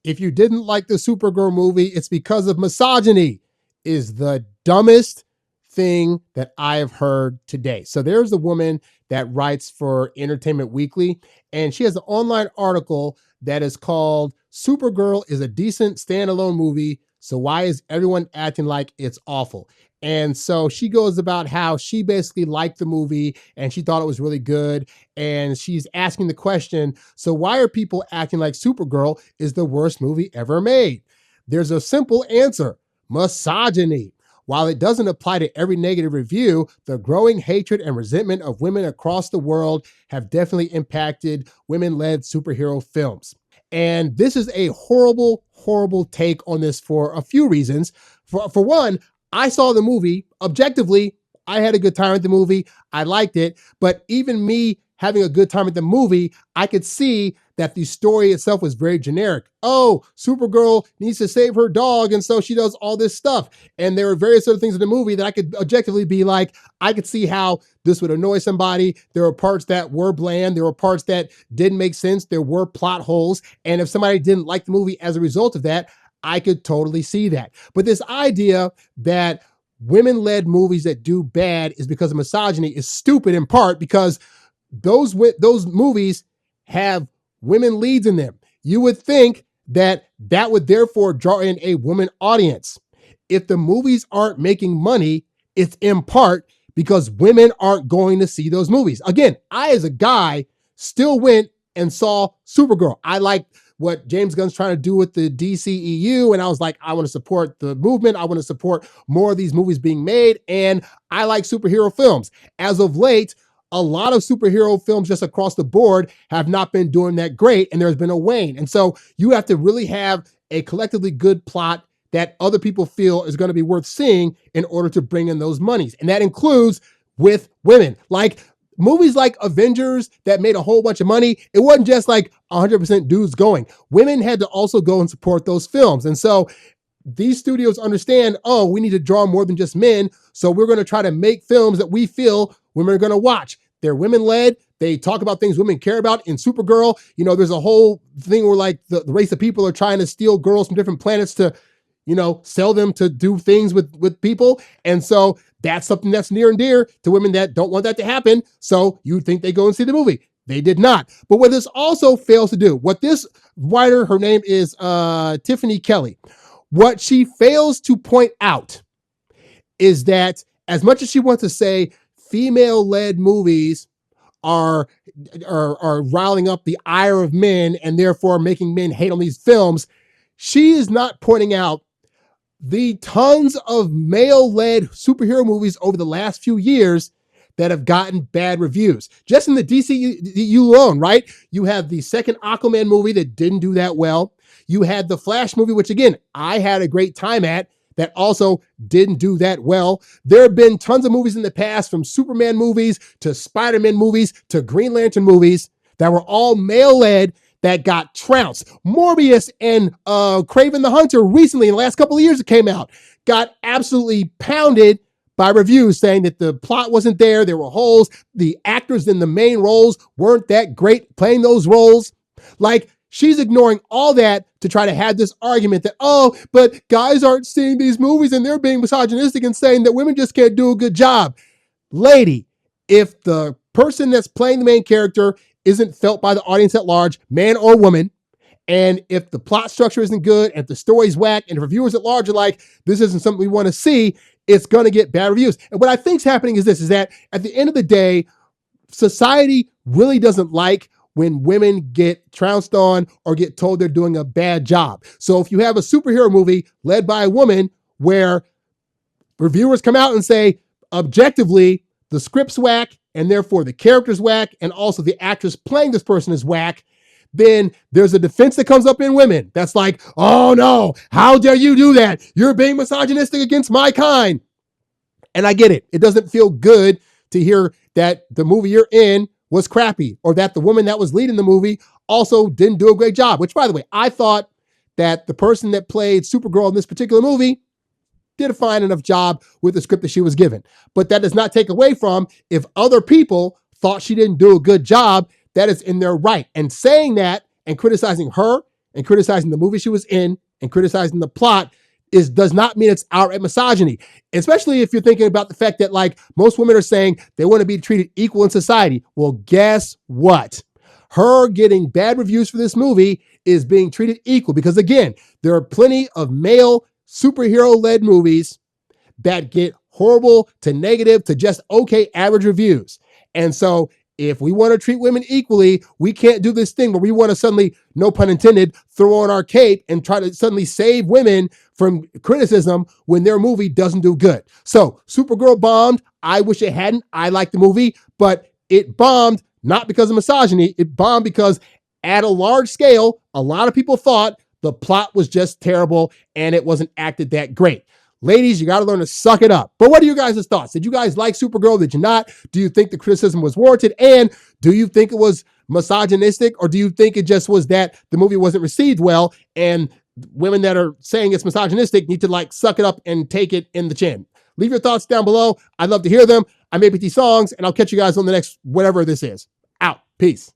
If you didn't like the Supergirl movie, it's because of misogyny, is the dumbest thing that I have heard today. So there's a woman that writes for Entertainment Weekly, and she has an online article that is called Supergirl is a decent standalone movie. So why is everyone acting like it's awful? And so she goes about how she basically liked the movie and she thought it was really good. And she's asking the question, so why are people acting like Supergirl is the worst movie ever made? There's a simple answer: misogyny. While it doesn't apply to every negative review, the growing hatred and resentment of women across the world have definitely impacted women-led superhero films. And this is a horrible, horrible take on this for a few reasons. For one, I saw the movie. Objectively, I had a good time at the movie. I liked it. But even me having a good time at the movie, I could see that the story itself was very generic. Oh, Supergirl needs to save her dog, and so she does all this stuff. And there were various other things in the movie that I could objectively be like, I could see how this would annoy somebody. There were parts that were bland. There were parts that didn't make sense. There were plot holes. And if somebody didn't like the movie as a result of that, I could totally see that. But this idea that women-led movies that do bad is because of misogyny is stupid, in part because those movies have women leads in them. You would think that that would therefore draw in a woman audience. If the movies aren't making money, it's in part because women aren't going to see those movies. Again, I, as a guy, still went and saw Supergirl. I like what James Gunn's trying to do with the DCEU, and I was like, I want to support the movement. I want to support more of these movies being made, and I like superhero films. As of late, a lot of superhero films just across the board have not been doing that great, and there's been a wane. And so you have to really have a collectively good plot that other people feel is going to be worth seeing in order to bring in those monies. And that includes with women. Like movies like Avengers that made a whole bunch of money, it wasn't just like 100% dudes going. Women had to also go and support those films. And so these studios understand, oh, we need to draw more than just men. So we're going to try to make films that we feel women are going to watch. They're women-led. They talk about things women care about. In Supergirl, you know, there's a whole thing where like the race of people are trying to steal girls from different planets to, you know, sell them to do things with people. And so that's something that's near and dear to women that don't want that to happen. So you think they go and see the movie. They did not. But what this also fails to do, what this writer, her name is Tiffany Kelly, what she fails to point out is that as much as she wants to say female-led movies are riling up the ire of men and therefore making men hate on these films, she is not pointing out the tons of male-led superhero movies over the last few years that have gotten bad reviews. Just in the DCU alone, right? You have the second Aquaman movie that didn't do that well. You had the Flash movie, which again, I had a great time at, that also didn't do that well. There have been tons of movies in the past, from Superman movies to Spider-Man movies to Green Lantern movies, that were all male-led that got trounced. Morbius and Kraven the Hunter recently, in the last couple of years it came out, got absolutely pounded by reviews saying that the plot wasn't there, there were holes, the actors in the main roles weren't that great playing those roles. Like, she's ignoring all that to try to have this argument that, oh, but guys aren't seeing these movies and they're being misogynistic and saying that women just can't do a good job. Lady, if the person that's playing the main character isn't felt by the audience at large, man or woman, and if the plot structure isn't good, and if the story's whack, and if reviewers at large are like, this isn't something we want to see, it's going to get bad reviews. And what I think is happening is this, is that at the end of the day, society really doesn't like when women get trounced on or get told they're doing a bad job. So if you have a superhero movie led by a woman where reviewers come out and say, objectively, the script's whack, and therefore the character's whack, and also the actress playing this person is whack, then there's a defense that comes up in women that's like, oh no, how dare you do that? You're being misogynistic against my kind. And I get it. It doesn't feel good to hear that the movie you're in was crappy, or that the woman that was leading the movie also didn't do a great job, which, by the way, I thought that the person that played Supergirl in this particular movie did a fine enough job with the script that she was given. But that does not take away from, if other people thought she didn't do a good job, that is in their right. And saying that and criticizing her and criticizing the movie she was in and criticizing the plot does not mean it's outright misogyny. Especially if you're thinking about the fact that like most women are saying they want to be treated equal in society. Well, guess what? Her getting bad reviews for this movie is being treated equal because again, there are plenty of male superhero-led movies that get horrible to negative to just okay average reviews. And so if we want to treat women equally, we can't do this thing where we want to suddenly, no pun intended, throw on our cape and try to suddenly save women from criticism when their movie doesn't do good. So Supergirl bombed. I wish it hadn't. I like the movie, but it bombed not because of misogyny. It bombed because at a large scale, a lot of people thought the plot was just terrible and it wasn't acted that great. Ladies, you got to learn to suck it up. But what are you guys' thoughts? Did you guys like Supergirl? Did you not? Do you think the criticism was warranted? And do you think it was misogynistic? Or do you think it just was that the movie wasn't received well and women that are saying it's misogynistic need to like suck it up and take it in the chin? Leave your thoughts down below. I'd love to hear them. I'm APT Songs, and I'll catch you guys on the next whatever this is. Out. Peace.